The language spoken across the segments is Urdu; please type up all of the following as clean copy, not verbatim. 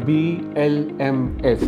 BLMS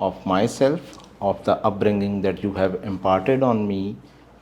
of myself, of the upbringing that you have imparted on me,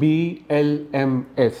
BLMS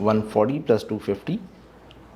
140 + 250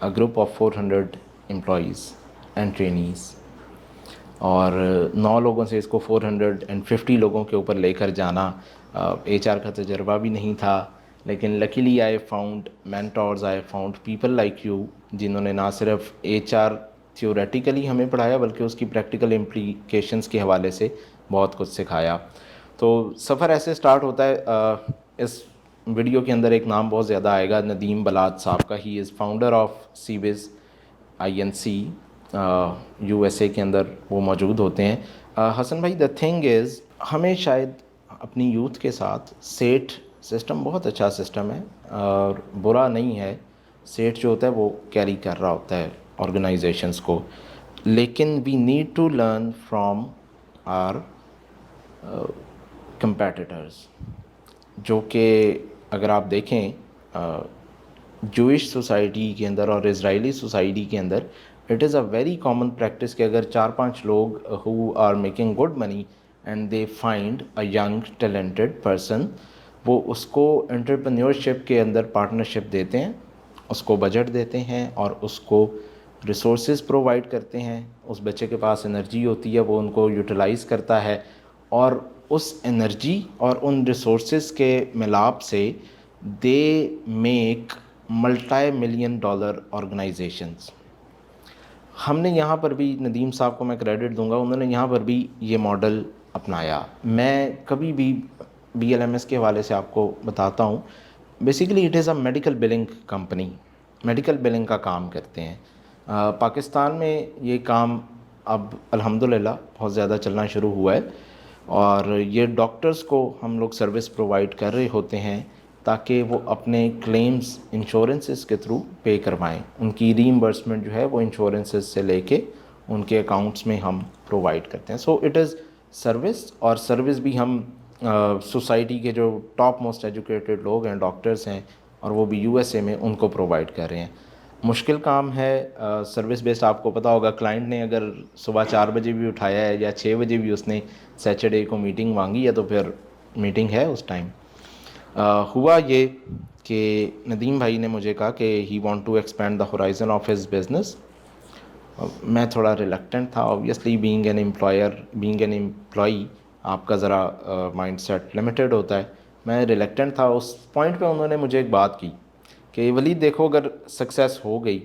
a group of 400 employees and trainees, اور 9 لوگوں سے اس کو 450 لوگوں کے اوپر لے کر جانا. HR کا تجربہ بھی نہیں تھا, لیکن luckily I found mentors, I found people like you, جنہوں نے نہ صرف HR تھیوریٹیکلی ہمیں پڑھایا بلکہ اس کی پریکٹیکل امپلیکیشنز کے حوالے سے بہت کچھ سکھایا. تو سفر ایسے سٹارٹ ہوتا ہے. اس ویڈیو کے اندر ایک نام بہت زیادہ آئے گا, ندیم بلاد صاحب کا. ہی از فاؤنڈر آف سیویز INC, USA کے اندر وہ موجود ہوتے ہیں. حسن بھائی, دا تھنگ از, ہمیں شاید اپنی یوتھ کے ساتھ سیٹ سسٹم بہت اچھا سسٹم ہے اور برا نہیں ہے. سیٹ جو ہوتا ہے وہ کیری کر رہا ہوتا ہے آرگنائزیشنس کو, لیکن we need to learn from our competitors, جو کہ اگر آپ دیکھیں جوئش سوسائٹی کے اندر اور اسرائیلی سوسائٹی کے اندر, it is a very common practice کہ اگر 4-5 لوگ who are making good money and they find a young talented person, وہ اس کو انٹرپرینیورشپ کے اندر پارٹنرشپ دیتے ہیں, اس کو بجٹ دیتے ہیں اور اس کو ریسورسز پرووائڈ کرتے ہیں. اس بچے کے پاس انرجی ہوتی ہے, وہ ان کو یوٹیلائز کرتا ہے, اور اس انرجی اور ان ریسورسز کے ملاپ سے دے میک $multi-million آرگنائزیشنز. ہم نے یہاں پر بھی, ندیم صاحب کو میں کریڈٹ دوں گا, انہوں نے یہاں پر بھی یہ ماڈل اپنایا. میں کبھی بھی BLMS کے حوالے سے آپ کو بتاتا ہوں. Basically it is a medical billing company, medical billing کا کام کرتے ہیں. پاکستان میں یہ کام اب الحمدللہ بہت زیادہ چلنا شروع ہوا ہے, اور یہ ڈاکٹرز کو ہم لوگ سروس پرووائڈ کر رہے ہوتے ہیں تاکہ وہ اپنے کلیمز انشورنسز کے تھرو پے کروائیں. ان کی ری ایمبرسمنٹ جو ہے وہ انشورنسز سے لے کے ان کے اکاؤنٹس میں ہم پرووائڈ کرتے ہیں. سو اٹ از سروس, اور سروس بھی ہم سوسائٹی کے جو ٹاپ موسٹ ایجوکیٹڈ لوگ ہیں, ڈاکٹرز ہیں, اور وہ بھی USA میں, ان کو پرووائڈ کر رہے ہیں. مشکل کام ہے سروس بیسڈ. آپ کو پتہ ہوگا کلائنٹ نے اگر صبح 4 بجے بھی اٹھایا ہے یا 6 بجے بھی اس نے سیچرڈے کو میٹنگ مانگی ہے تو پھر میٹنگ ہے اس ٹائم. ہوا یہ کہ ندیم بھائی نے مجھے کہا کہ he want to expand the horizon of his business. میں تھوڑا ریلیکٹنٹ تھا, اوبویسلی بینگ این امپلائی آپ کا ذرا مائنڈ سیٹ لمیٹڈ ہوتا ہے. میں ریلیکٹنٹ تھا. اس پوائنٹ پہ انہوں نے مجھے ایک بات کی کہ ولید دیکھو, اگر سکسیس ہو گئی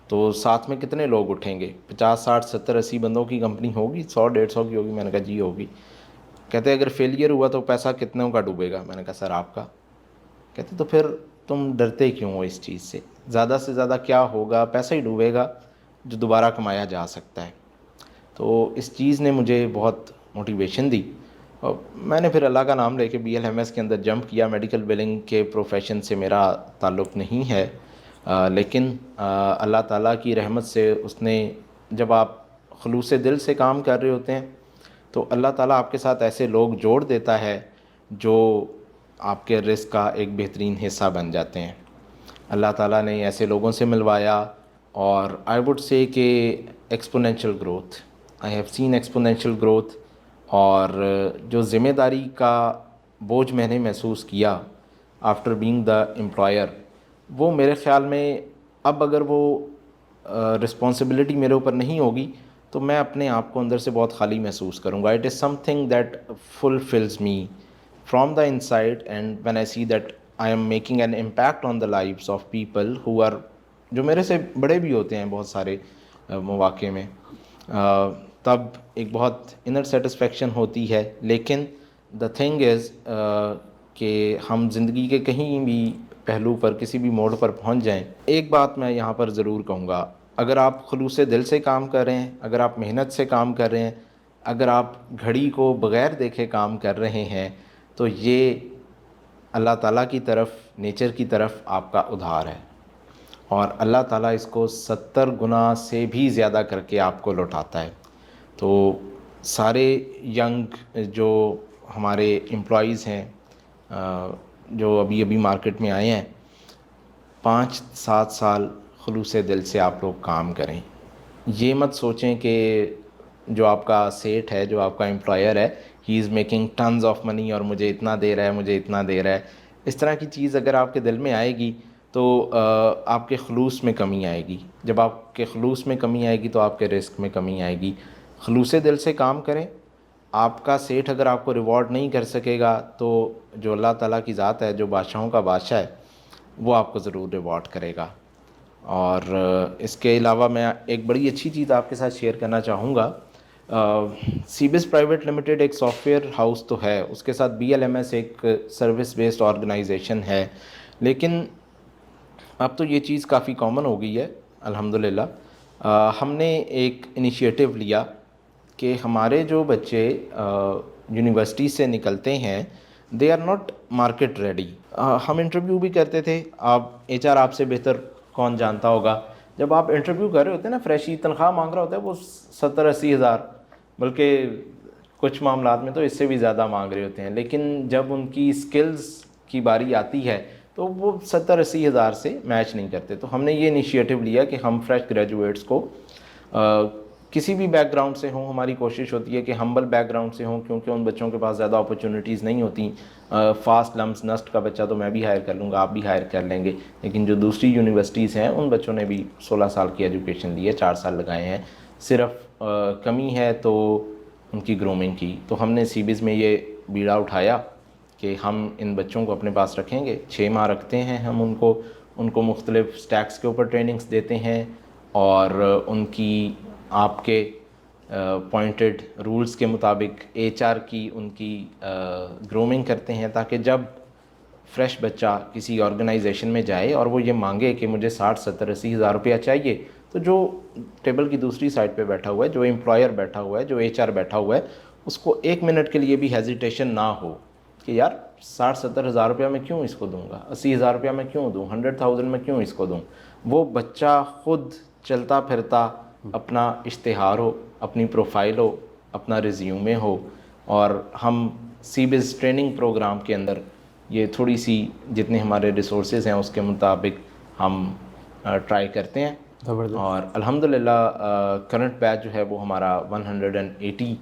تو ساتھ میں کتنے لوگ اٹھیں گے؟ 50 60 70 80 بندوں کی کمپنی ہوگی, 100 150 کی ہوگی. میں نے کہا جی ہوگی. کہتے اگر فیلئر ہوا تو پیسہ کتنوں کا ڈوبے گا؟ میں نے کہا سر آپ کا. کہتے تو پھر تم ڈرتے کیوں ہو اس چیز سے زیادہ کیا ہوگا؟ پیسہ ہی ڈوبے گا جو دوبارہ کمایا جا سکتا ہے. تو اس چیز نے مجھے بہت موٹیویشن دی, اور میں نے پھر اللہ کا نام لے کے BLMS کے اندر جمپ کیا. میڈیکل بلنگ کے پروفیشن سے میرا تعلق نہیں ہے, لیکن اللہ تعالیٰ کی رحمت سے اس نے, جب آپ خلوص دل سے کام کر رہے ہوتے ہیں تو اللہ تعالیٰ آپ کے ساتھ ایسے لوگ جوڑ دیتا ہے جو آپ کے رزق کا ایک بہترین حصہ بن جاتے ہیں. اللہ تعالیٰ نے ایسے لوگوں سے ملوایا, اور آئی وڈ سے کہ exponential growth, I have seen exponential growth. اور جو ذمہ داری کا بوجھ میں نے محسوس کیا آفٹر بینگ دا امپلائر, وہ میرے خیال میں اب اگر وہ رسپانسبلٹی میرے اوپر نہیں ہوگی تو میں اپنے آپ کو اندر سے بہت خالی محسوس کروں گا. It is something that fulfils me from the inside, and when I see that I am making an impact on the lives of people who are, جو میرے سے بڑے بھی ہوتے ہیں بہت سارے مواقع میں, تب ایک بہت انر سیٹسفیکشن ہوتی ہے. لیکن دا تھنگ از کہ ہم زندگی کے کہیں بھی پہلو پر, کسی بھی موڑ پر پہنچ جائیں, ایک بات میں یہاں پر ضرور کہوں گا, اگر آپ خلوص دل سے کام کر رہے ہیں, اگر آپ محنت سے کام کر رہے ہیں, اگر آپ گھڑی کو بغیر دیکھے کام کر رہے ہیں, تو یہ اللہ تعالیٰ کی طرف, نیچر کی طرف آپ کا ادھار ہے, اور اللہ تعالیٰ اس کو 70 گنا سے بھی زیادہ کر کے آپ کو لوٹاتا ہے. تو سارے ینگ جو ہمارے امپلائیز ہیں جو ابھی مارکیٹ میں آئے ہیں, 5-7 سال خلوص دل سے آپ لوگ کام کریں. یہ مت سوچیں کہ جو آپ کا سیٹ ہے, جو آپ کا امپلائر ہے, he is making tons of money اور مجھے اتنا دے رہا ہے, مجھے اتنا دے رہا ہے. اس طرح کی چیز اگر آپ کے دل میں آئے گی تو آپ کے خلوص میں کمی آئے گی. جب آپ کے خلوص میں کمی آئے گی تو آپ کے رزق میں کمی آئے گی. خلوص دل سے کام کریں. آپ کا سیٹھ اگر آپ کو ریوارڈ نہیں کر سکے گا تو جو اللہ تعالیٰ کی ذات ہے, جو بادشاہوں کا بادشاہ ہے, وہ آپ کو ضرور ریوارڈ کرے گا. اور اس کے علاوہ میں ایک بڑی اچھی چیز آپ کے ساتھ شیئر کرنا چاہوں گا. C B S private limited ایک سافٹ ویئر ہاؤس تو ہے, اس کے ساتھ بی ایل ایم ایس ایک سروس بیسڈ آرگنائزیشن ہے, لیکن اب تو یہ چیز کافی کامن ہو گئی ہے الحمدللہ. ہم نے ایک انیشیٹو لیا کہ ہمارے جو بچے یونیورسٹی سے نکلتے ہیں they are not market ready. ہم انٹرویو بھی کرتے تھے. آپ ایچ آر آپ سے بہتر کون جانتا ہوگا, جب آپ انٹرویو کر رہے ہوتے ہیں نا, فریشی تنخواہ مانگ رہا ہوتا ہے وہ 70-80 ہزار, بلکہ کچھ معاملات میں تو اس سے بھی زیادہ مانگ رہے ہوتے ہیں, لیکن جب ان کی سکلز کی باری آتی ہے تو وہ 70-80 ہزار سے میچ نہیں کرتے. تو ہم نے یہ انیشیٹو لیا کہ ہم فریش گریجویٹس کو کسی بھی بیک گراؤنڈ سے ہوں, ہماری کوشش ہوتی ہے کہ ہمبل بیک گراؤنڈ سے ہوں, کیونکہ ان بچوں کے پاس زیادہ اپرچونیٹیز نہیں ہوتی. فاسٹ لمس نسٹ کا بچہ تو میں بھی ہائر کر لوں گا, آپ بھی ہائر کر لیں گے, لیکن جو دوسری یونیورسٹیز ہیں ان بچوں نے بھی 16 سال کی ایجوکیشن لی ہے, 4 سال لگائے ہیں. صرف کمی ہے تو ان کی گرومنگ کی. تو ہم نے سی بیز میں یہ بیڑا اٹھایا کہ ہم ان بچوں کو اپنے پاس رکھیں گے. 6 ماہ رکھتے ہیں ہم ان کو مختلف سٹیکس کے اوپر ٹریننگز دیتے ہیں, اور ان کی آپ کے پوائنٹڈ رولز کے مطابق ایچ آر کی ان کی گرومنگ کرتے ہیں, تاکہ جب فریش بچہ کسی آرگنائزیشن میں جائے اور وہ یہ مانگے کہ مجھے 60-70-80 ہزار روپیہ چاہیے, تو جو ٹیبل کی دوسری سائڈ پہ بیٹھا ہوا ہے, جو امپلائر بیٹھا ہوا ہے, جو ایچ آر بیٹھا ہوا ہے, اس کو 1 منٹ کے لیے بھی ہیزیٹیشن نہ ہو کہ یار 60-70 ہزار روپیہ میں کیوں اس کو دوں گا, 80 ہزار روپیہ میں کیوں دوں, 100,000 میں کیوں اس کو دوں. وہ بچہ خود چلتا پھرتا اپنا اشتہار ہو, اپنی پروفائل ہو, اپنا ریزیومے ہو, اور ہم سی بیز ٹریننگ پروگرام کے اندر یہ تھوڑی سی جتنے ہمارے ریسورسز ہیں اس کے مطابق ہم ٹرائی کرتے ہیں. اور الحمدللہ کرنٹ بیچ جو ہے وہ ہمارا 180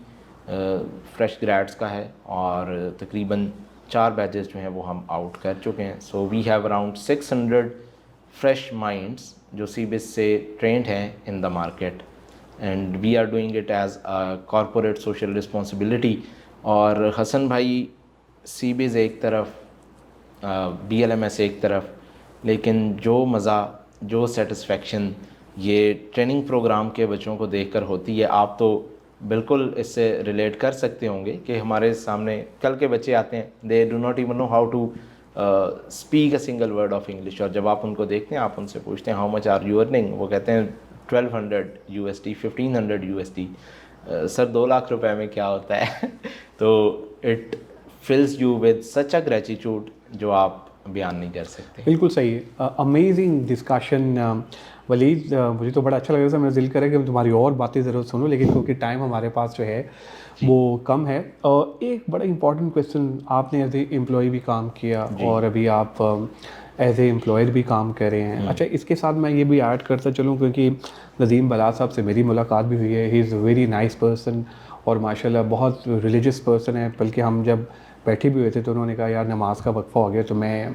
فریش گریڈس کا ہے, اور تقریباً 4 بیچز جو ہیں وہ ہم آؤٹ کر چکے ہیں. So we have around 600 fresh minds جو سی بیس سے ٹرینڈ ہیں in the market, and we are doing it as corporate social responsibility. اور حسن بھائی, سی بیز ایک طرف, بی ایل ایم ایس ایک طرف, لیکن جو مزہ, جو سیٹسفیکشن یہ ٹریننگ پروگرام کے بچوں کو دیکھ کر ہوتی ہے, آپ تو بالکل اس سے ریلیٹ کر سکتے ہوں گے کہ ہمارے سامنے کل کے بچے آتے ہیں, they do not even know how to speak a single word of English, اور جب آپ ان کو دیکھتے ہیں, آپ ان سے پوچھتے ہیں how much are you earning, وہ کہتے ہیں 1200 USD, 1500 USD. سر 2 لاکھ روپے میں کیا ہوتا ہے. تو it فلز you with such a gratitude جو آپ بیان نہیں کر سکتے. بالکل صحیح ہے. امیزنگ ڈسکشن ولید, مجھے تو بڑا اچھا لگ رہا ہے. میرا دل کرے کہ میں تمہاری اور باتیں ضرور سنوں, لیکن کیونکہ ٹائم ہمارے پاس جو ہے وہ کم ہے. ایک بڑا امپورٹنٹ کویسچن, آپ نے ایز اے امپلائی بھی کام کیا اور ابھی آپ ایز اے امپلائر بھی کام کر رہے ہیں. اچھا, اس کے ساتھ میں یہ بھی ایڈ کرتا چلوں کیونکہ ندیم بلال صاحب سے میری ملاقات بھی ہوئی ہے. He is a very nice person, اور ماشاء اللہ بہت ریلیجیس پرسن ہے. بلکہ ہم جب بیٹھے بھی ہوئے تھے تو انہوں نے کہا یار نماز کا وقفہ ہو گیا تو میں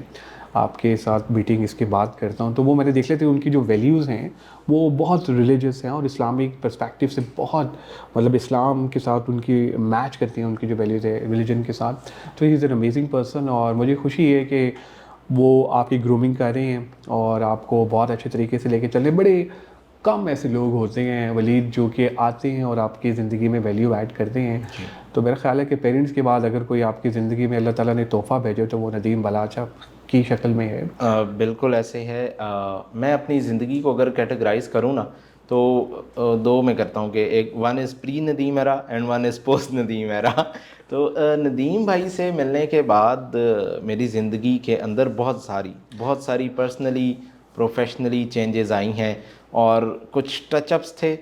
آپ کے ساتھ میٹنگ اس کے بعد کرتا ہوں. تو وہ میں نے دیکھ لیتے ان کی جو ویلیوز ہیں وہ بہت ریلیجیس ہیں, اور اسلامک پرسپیکٹیو سے بہت مطلب اسلام کے ساتھ ان کی میچ کرتی ہیں ان کی جو ویلیوز ہے ریلیجن کے ساتھ. تو ہی از این امیزنگ پرسن, اور مجھے خوشی ہے کہ وہ آپ کی گرومنگ کر رہے ہیں اور آپ کو بہت اچھے طریقے سے لے کے چل رہے ہیں. بڑے کم ایسے لوگ ہوتے ہیں ولید جو کہ آتے ہیں اور آپ کی زندگی میں ویلیو ایڈ کرتے ہیں. تو میرا خیال ہے کہ پیرنٹس کے بعد اگر کوئی آپ کی زندگی میں اللہ تعالیٰ نے تحفہ بھیجے تو وہ ندیم بلال صاحب کی شکل میں ہے. بالکل ایسے ہے. میں اپنی زندگی کو اگر کیٹیگرائز کروں نا تو 2 میں کرتا ہوں کہ ایک 1 is pre Nadeem era and 1 is post Nadeem era. تو ندیم بھائی سے ملنے کے بعد میری زندگی کے اندر بہت ساری پرسنلی پروفیشنلی چینجز آئی ہیں, اور کچھ ٹچ اپس تھے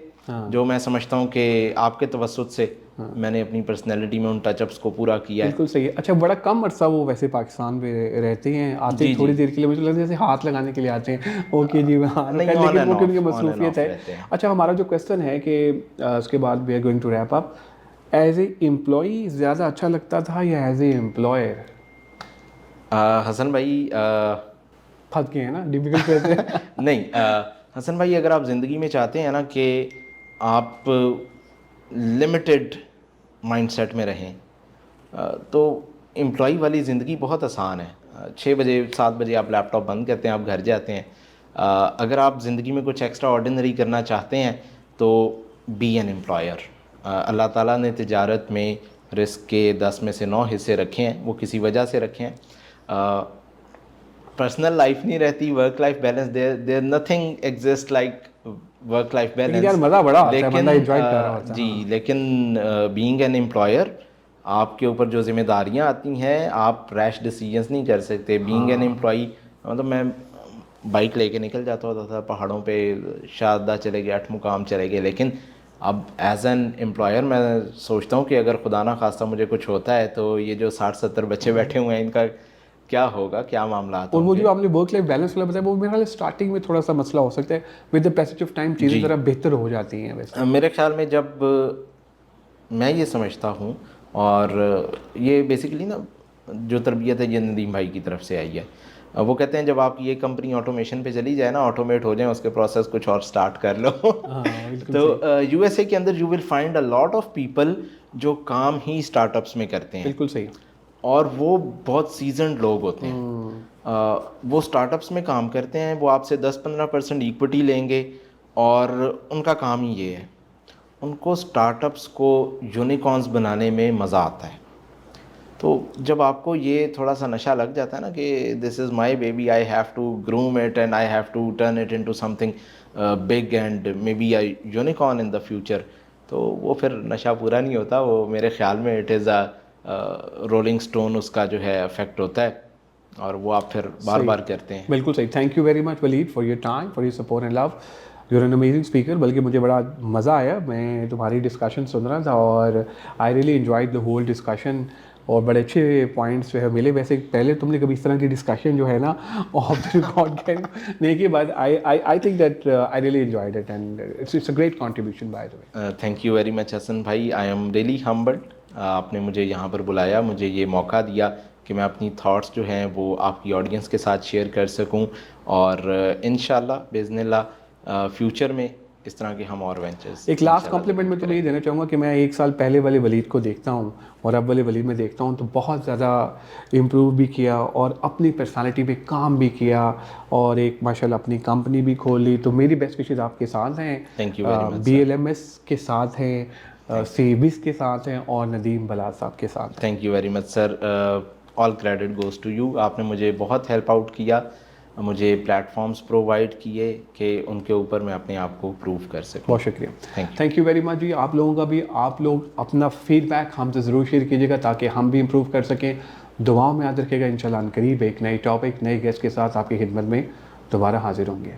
جو میں سمجھتا ہوں کہ آپ کے توسط سے میں نے اپنی پرسنالٹی میں ان ٹچ اپس کو پورا کیا ہے. بالکل صحیح ہے. اچھا, بڑا کم عرصہ وہ ویسے پاکستان میں رہتے ہیں, آتے ہیں تھوڑی دیر کے لیے, مجھے لگتا ہے جیسے ہاتھ لگانے کے لیے آتے ہیں, اوکے جی لیکن وہ کیونکہ مصروفیت ہے. اچھا, ہمارا جو کویسچن ہے کہ اس کے بعد we are going to wrap up, as a employee زیادہ اچھا لگتا تھا یا ایز اے امپلائر؟ حسن بھائی, پھنس گئے ہیں نا, ڈیفیکلٹ کہتے ہیں. نہیں حسن بھائی, اگر آپ زندگی میں چاہتے ہیں نا کہ آپ لمیٹڈ مائنڈ سیٹ میں رہیں, تو امپلائی والی زندگی بہت آسان ہے. 6 بجے 7 بجے آپ لیپ ٹاپ بند کرتے ہیں, آپ گھر جاتے ہیں. اگر آپ زندگی میں کچھ ایکسٹرا آرڈینری کرنا چاہتے ہیں تو بی این امپلائر. اللہ تعالیٰ نے تجارت میں رزق کے 10 میں سے 9 حصے رکھے ہیں, وہ کسی وجہ سے رکھے ہیں. پرسنل لائف نہیں رہتی, work life balance, there nothing exist like work life لیکن یار بیلنس. مزہ بڑا آتا ہے, لیکن بندہ انجوائے کر رہا ہوتا ہے. جی, لیکن بینگ این امپلائر آپ کے اوپر جو ذمہ داریاں آتی ہیں, آپ ریش ڈیسیجنس نہیں کر سکتے. بینگ این امپلائی, مطلب میں بائک لے کے نکل جاتا ہوتا تھا پہاڑوں پہ, شاردہ چلے گئے, 8 مقام چلے گئے. لیکن اب ایز این امپلائر میں سوچتا ہوں کہ اگر خدا نہ خواستہ مجھے کچھ ہوتا ہے تو یہ جو 60-70 بچے بیٹھے ہوئے ہیں, ان کا کیا ہوگا, کیا معاملات اور ہوں وہ گے. جو آپ نے ورک لائف بیلنس والا بتایا, وہ میرے خیال اسٹارٹنگ میں تھوڑا سا مسئلہ ہو سکتا ہے. With the passage of time چیزیں ذرا بہتر ہو جاتی ہیں ویسے. میرے خیال میں جب میں یہ سمجھتا ہوں, اور یہ بیسیکلی نا جو تربیت ہے یہ ندیم بھائی کی طرف سے آئی ہے. وہ کہتے ہیں جب آپ کی یہ کمپنی آٹومیشن پہ چلی جائے نا, آٹومیٹ ہو جائیں, اس کے پروسیس کچھ اور سٹارٹ کر لو. تو یو ایس اے کے اندر you will find a lot of people جو کام ہی اسٹارٹ اپس میں کرتے ہیں. بالکل صحیح. اور وہ بہت سیزنڈ لوگ ہوتے ہیں. وہ اسٹارٹ اپس میں کام کرتے ہیں, وہ آپ سے 10-15% ایکوٹی لیں گے, اور ان کا کام ہی یہ ہے. ان کو اسٹارٹ اپس کو یونیکارنز بنانے میں مزہ آتا ہے. تو جب آپ کو یہ تھوڑا سا نشہ لگ جاتا ہے نا کہ this is my baby, I have to groom it and I have to turn it into something big and maybe a unicorn in the future, تو وہ پھر نشہ پورا نہیں ہوتا. وہ میرے خیال میں it is a rolling stone, اس کا جو ہے افیکٹ ہوتا ہے, اور وہ آپ پھر بار بار کرتے ہیں. بالکل صحیح. Thank you very much Waleed for your time, for your support and love. You are an amazing speaker. بلکہ مجھے بڑا مزہ آیا, میں تمہاری ڈسکشن سن رہا تھا اور I really enjoy the whole discussion, اور بڑے اچھے پوائنٹس جو ہے ملے. ویسے پہلے تم نے کبھی اس طرح کی ڈسکشن جو ہے نا آف دا ریکارڈ نہیں کی, but I think that I really enjoyed it and it's a great contribution by the way. Thank you very much Hasan بھائی, آئی ایم ریئلی ہمبلڈ. آپ نے مجھے یہاں پر بلایا, مجھے یہ موقع دیا کہ میں اپنی تھاٹس جو ہیں وہ آپ کی آڈینس کے ساتھ شیئر کر سکوں, اور انشاءاللہ باذن اللہ فیوچر میں اس طرح کے ہم اور وینچرز. ایک لاسٹ کمپلیمنٹ میں تمہیں یہ دینا چاہوں گا کہ میں 1 سال پہلے والے ولید کو دیکھتا ہوں اور اب والے ولید میں دیکھتا ہوں تو بہت زیادہ امپروو بھی کیا, اور اپنی پرسنالٹی پہ کام بھی کیا, اور ایک ماشاءاللہ اپنی کمپنی بھی کھول لی. تو میری بیسٹ وشز آپ کے ساتھ ہیں, thank you very much. BLMS کے ساتھ ہیں, CBIS کے ساتھ ہیں, اور ندیم بلال صاحب کے ساتھ. Thank you very much sir, all credit goes to you. آپ نے مجھے بہت ہیلپ آؤٹ کیا, مجھے پلیٹ فارمز پرووائڈ کیے کہ ان کے اوپر میں اپنے آپ کو پروو کر سکوں. بہت شکریہ. تھینک یو ویری مچ جی. آپ لوگوں کا بھی, آپ لوگ اپنا فیڈ بیک ہم سے ضرور شیئر کیجیے گا تاکہ ہم بھی امپروو کر سکیں. دعاؤں میں یاد رکھیے گا. انشاءاللہ عنقریب ایک نئی ٹاپک, نئے گیسٹ کے ساتھ آپ کی خدمت میں دوبارہ حاضر ہوں گے.